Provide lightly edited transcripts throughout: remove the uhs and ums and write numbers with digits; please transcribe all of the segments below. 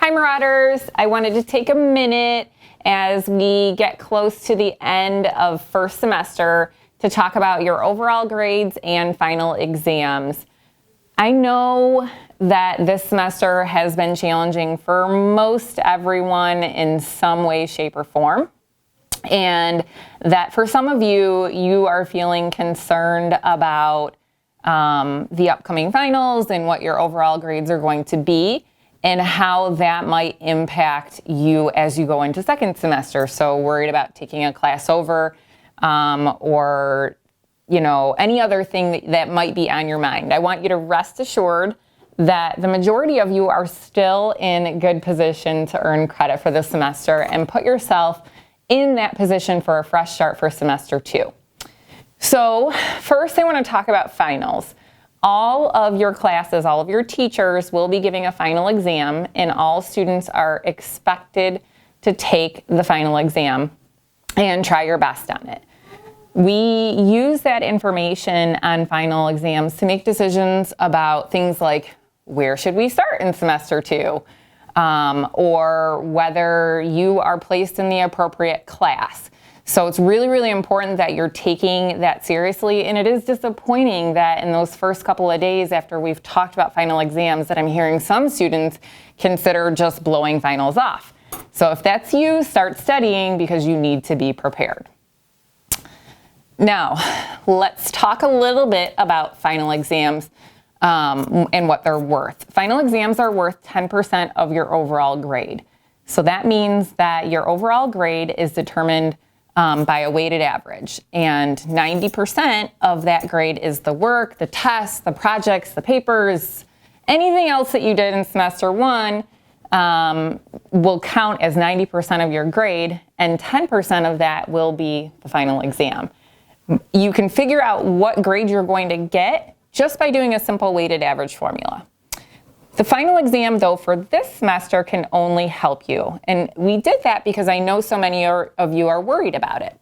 Hi Marauders, I wanted to take a minute as we get close to the end of first semester to talk about your overall grades and final exams. I know that this semester has been challenging for most everyone in some way, shape, or form. And that for some of you, you are feeling concerned about the upcoming finals and what your overall grades are going to be and how that might impact you as you go into second semester. So worried about taking a class over or any other thing that might be on your mind. I want you to rest assured that the majority of you are still in good position to earn credit for this semester and put yourself in that position for a fresh start for semester 2. So first I want to talk about finals. All of your classes, all of your teachers will be giving a final exam, and all students are expected to take the final exam and try your best on it. We use that information on final exams to make decisions about things like where should we start in semester 2, or whether you are placed in the appropriate class. So it's really, really important that you're taking that seriously, and it is disappointing that in those first couple of days after we've talked about final exams that I'm hearing some students consider just blowing finals off. So if that's you, start studying because you need to be prepared. Now, let's talk a little bit about final exams and what they're worth. Final exams are worth 10% of your overall grade. So that means that your overall grade is determined by a weighted average, and 90% of that grade is the work, the tests, the projects, the papers, anything else that you did in semester 1 will count as 90% of your grade, and 10% of that will be the final exam. You can figure out what grade you're going to get just by doing a simple weighted average formula. The final exam, though, for this semester can only help you. And we did that because I know so many of you are worried about it.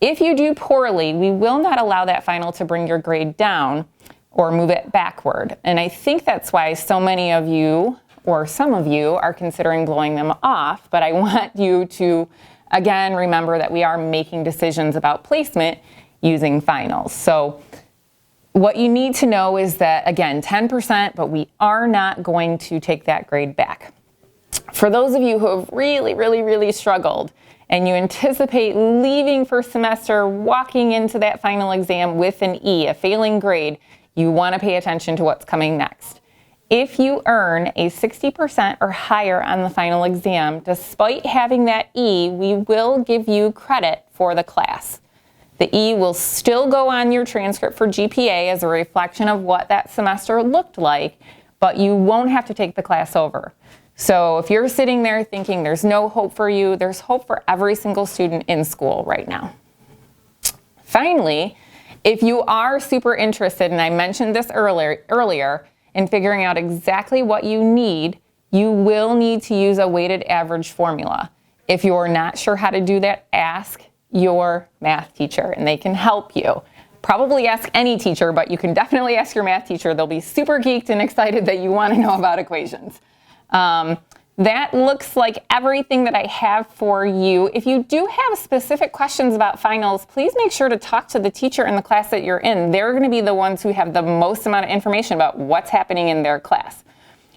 If you do poorly, we will not allow that final to bring your grade down or move it backward. And I think that's why so many of you, or some of you, are considering blowing them off. But I want you to, again, remember that we are making decisions about placement using finals. So what you need to know is that, again, 10%, but we are not going to take that grade back. For those of you who have really, really, really struggled and you anticipate leaving first semester, walking into that final exam with an E, a failing grade, you want to pay attention to what's coming next. If you earn a 60% or higher on the final exam, despite having that E, we will give you credit for the class. The E will still go on your transcript for GPA as a reflection of what that semester looked like, but you won't have to take the class over. So if you're sitting there thinking there's no hope for you, there's hope for every single student in school right now. Finally, if you are super interested, and I mentioned this earlier, in figuring out exactly what you need, you will need to use a weighted average formula. If you're not sure how to do that, ask your math teacher and they can help you. Probably ask any teacher, but you can definitely ask your math teacher. They'll be super geeked and excited that you want to know about equations. That looks like everything that I have for you. If you do have specific questions about finals, please make sure to talk to the teacher in the class that you're in. They're going to be the ones who have the most amount of information about what's happening in their class.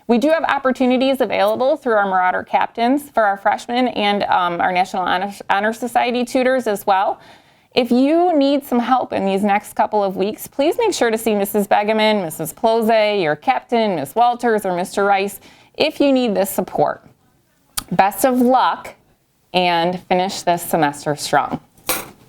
We do have opportunities available through our Marauder Captains for our freshmen and our National Honor Society tutors as well. If you need some help in these next couple of weeks, please make sure to see Mrs. Begeman, Mrs. Plose, your captain, Ms. Walters, or Mr. Rice if you need this support. Best of luck and finish this semester strong.